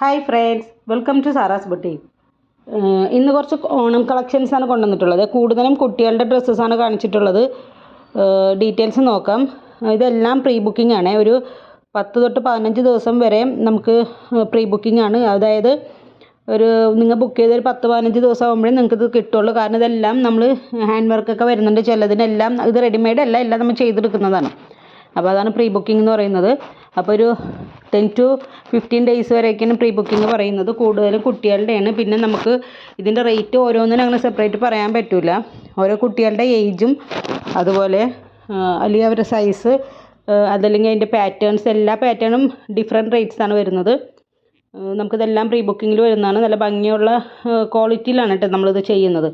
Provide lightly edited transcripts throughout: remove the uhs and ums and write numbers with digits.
Hi friends, welcome to Sara's boutique. ഇന്ന് കുറച്ച് ഓണം കളക്ഷൻസാണ് കൊണ്ടുവന്നിട്ടുള്ളത്. കൂടുതലും കുട്ടികളുടെ ഡ്രസ്സസാണ് കാണിച്ചിട്ടുള്ളത്. ഡീറ്റെയിൽസ് നോക്കാം. ഇതെല്ലാം പ്രീ ബുക്കിംഗ് ആണ്. ഒരു 10 തൊട്ട് 15 ദിവസം വരെ നമുക്ക് പ്രീ ബുക്കിംഗ് ആണ്. അതായത് നിങ്ങൾ ബുക്ക് ചെയ്തൊരു 10-15 ദിവസം ആകുമ്പോഴേ നിങ്ങൾക്ക് ഇത് കിട്ടുള്ളൂ. കാരണം ഇതെല്ലാം നമ്മൾ ഹാൻഡ് വർക്കൊക്കെ വരുന്നുണ്ട്. ചിലതിനെല്ലാം ഇത് റെഡിമെയ്ഡ് അല്ല, എല്ലാം നമ്മൾ ചെയ്തെടുക്കുന്നതാണ്. അപ്പോൾ അതാണ് പ്രീ ബുക്കിംഗ് എന്ന് പറയുന്നത്. അപ്പോൾ ഒരു 10 to 15 ഡേയ്സ് വരെയൊക്കെയാണ് പ്രീ ബുക്കിംഗ് പറയുന്നത്. കൂടുതലും കുട്ടികളുടെയാണ്. പിന്നെ നമുക്ക് ഇതിൻ്റെ റേറ്റ് ഓരോന്നിനും അങ്ങനെ സെപ്പറേറ്റ് പറയാൻ പറ്റില്ല. ഓരോ കുട്ടികളുടെ ഏജും അതുപോലെ അല്ലെങ്കിൽ അവരുടെ സൈസ് അതല്ലെങ്കിൽ അതിൻ്റെ പാറ്റേൺസ്, എല്ലാ പാറ്റേണും ഡിഫറെൻറ്റ് റേറ്റ്സാണ് വരുന്നത്. നമുക്കിതെല്ലാം പ്രീ ബുക്കിങ്ങിൽ വരുന്നതാണ്. നല്ല ഭംഗിയുള്ള ക്വാളിറ്റിയിലാണ് കേട്ടോ നമ്മളിത് ചെയ്യുന്നത്.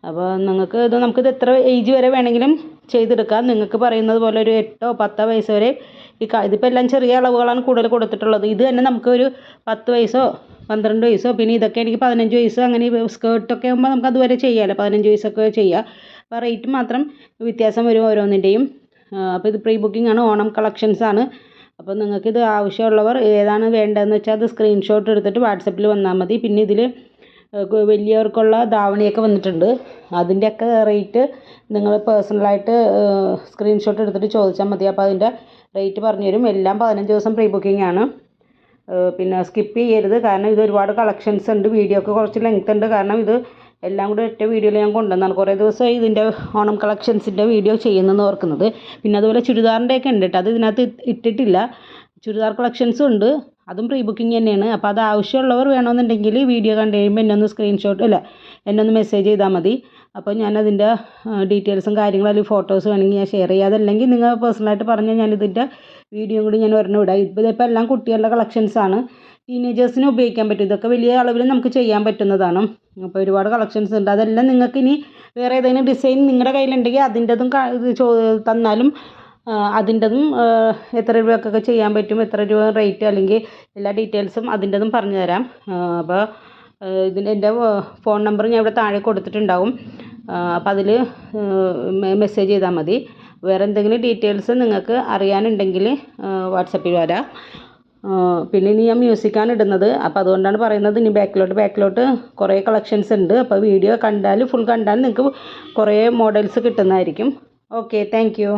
അപ്പോൾ നമുക്കിത് എത്ര ഏജ് വരെ വേണമെങ്കിലും ചെയ്തെടുക്കാം. നിങ്ങൾക്ക് പറയുന്നത് പോലെ ഒരു 8-10 വയസ്സ് വരെ ഇതിപ്പോൾ എല്ലാം ചെറിയ അളവുകളാണ് കൂടുതൽ കൊടുത്തിട്ടുള്ളത്. ഇത് തന്നെ നമുക്കൊരു 10 വയസ്സോ 12 വയസ്സോ പിന്നെ ഇതൊക്കെ എനിക്ക് 15 വയസ്സോ അങ്ങനെ സ്കേർട്ടൊക്കെ ആകുമ്പോൾ നമുക്ക് അതുവരെ ചെയ്യാമല്ലോ. 15 വയസ്സൊക്കെ ചെയ്യാം. അപ്പോൾ റേറ്റ് മാത്രം വ്യത്യാസം വരും ഓരോന്നിൻ്റെയും. അപ്പോൾ ഇത് പ്രീ ബുക്കിംഗ് ആണ്, ഓണം കളക്ഷൻസ് ആണ്. അപ്പോൾ നിങ്ങൾക്കിത് ആവശ്യമുള്ളവർ ഏതാണ് വേണ്ടതെന്ന് വെച്ചാൽ അത് സ്ക്രീൻഷോട്ട് എടുത്തിട്ട് വാട്സപ്പിൽ വന്നാൽ മതി. പിന്നെ ഇതിൽ വലിയവർക്കുള്ള ധാവണിയൊക്കെ വന്നിട്ടുണ്ട്. അതിൻ്റെയൊക്കെ റേറ്റ് നിങ്ങൾ പേഴ്സണലായിട്ട് സ്ക്രീൻഷോട്ട് എടുത്തിട്ട് ചോദിച്ചാൽ മതി. അപ്പോൾ അതിൻ്റെ റേറ്റ് പറഞ്ഞു തരും. എല്ലാം 15 ദിവസം പ്രീ ബുക്കിംഗ് ആണ്. പിന്നെ സ്കിപ്പ് ചെയ്യരുത്, കാരണം ഇത് ഒരുപാട് കളക്ഷൻസ് ഉണ്ട്. വീഡിയോ ഒക്കെ കുറച്ച് ലെങ്ത് ഉണ്ട്, കാരണം ഇത് എല്ലാം കൂടെ ഒറ്റ വീഡിയോയിൽ ഞാൻ കൊണ്ടുവന്നാണ്. കുറേ ദിവസമായി ഇതിൻ്റെ ഓണം കളക്ഷൻസിൻ്റെ വീഡിയോ ചെയ്യുന്നതെന്ന് ഓർക്കുന്നത്. പിന്നെ അതുപോലെ ചുരിദാറിൻ്റെയൊക്കെ ഉണ്ട് കേട്ടോ, അത് ഇതിനകത്ത് ഇട്ടിട്ടില്ല. ചുരിദാർ കളക്ഷൻസും ഉണ്ട്, അതും പ്രീ ബുക്കിംഗ് തന്നെയാണ്. അപ്പോൾ അത് ആവശ്യമുള്ളവർ വേണമെന്നുണ്ടെങ്കിൽ വീഡിയോ കണ്ടു കഴിയുമ്പോൾ എന്നെ ഒന്ന് മെസ്സേജ് ചെയ്താൽ മതി. അപ്പോൾ ഞാനതിൻ്റെ ഡീറ്റെയിൽസും കാര്യങ്ങളും അല്ലെങ്കിൽ ഫോട്ടോസ് വേണമെങ്കിൽ ഞാൻ ഷെയർ ചെയ്യാം. അതല്ലെങ്കിൽ നിങ്ങൾ പേഴ്സണലായിട്ട് പറഞ്ഞാൽ ഞാനിതിൻ്റെ വീഡിയോ കൂടി ഞാൻ ഒരെണ്ണം ഇടാം. ഇതിപ്പോൾ എല്ലാം കുട്ടികളുടെ കളക്ഷൻസാണ്. ടീനേജേഴ്സിന് ഉപയോഗിക്കാൻ പറ്റും. ഇതൊക്കെ വലിയ അളവിൽ നമുക്ക് ചെയ്യാൻ പറ്റുന്നതാണ്. അപ്പോൾ ഒരുപാട് കളക്ഷൻസ് ഉണ്ട്. അതെല്ലാം നിങ്ങൾക്ക് ഇനി വേറെ ഏതെങ്കിലും ഡിസൈൻ നിങ്ങളുടെ കയ്യിലുണ്ടെങ്കിൽ അതിൻ്റെതും തന്നാലും അതിൻ്റെതും എത്ര രൂപക്കൊക്കെ ചെയ്യാൻ പറ്റും, എത്ര രൂപ റേറ്റ്, അല്ലെങ്കിൽ എല്ലാ ഡീറ്റെയിൽസും അതിൻ്റെതും പറഞ്ഞു തരാം. അപ്പോൾ എൻ്റെ ഫോൺ നമ്പർ ഞാൻ ഇവിടെ താഴെ കൊടുത്തിട്ടുണ്ടാവും. അപ്പോൾ അതിൽ മെസ്സേജ് ചെയ്താൽ മതി. വേറെ എന്തെങ്കിലും ഡീറ്റെയിൽസ് നിങ്ങൾക്ക് അറിയാനുണ്ടെങ്കിൽ വാട്സപ്പിൽ വരാം. പിന്നെ ഇനി ഞാൻ മ്യൂസിക്കാണ് ഇടുന്നത്. അപ്പോൾ അതുകൊണ്ടാണ് പറയുന്നത്. ഇനി ബാക്കിലോട്ട് കുറേ കളക്ഷൻസ് ഉണ്ട്. അപ്പോൾ വീഡിയോ ഫുൾ കണ്ടാൽ നിങ്ങൾക്ക് കുറേ മോഡൽസ് കിട്ടുന്നതായിരിക്കും. Okay, thank you.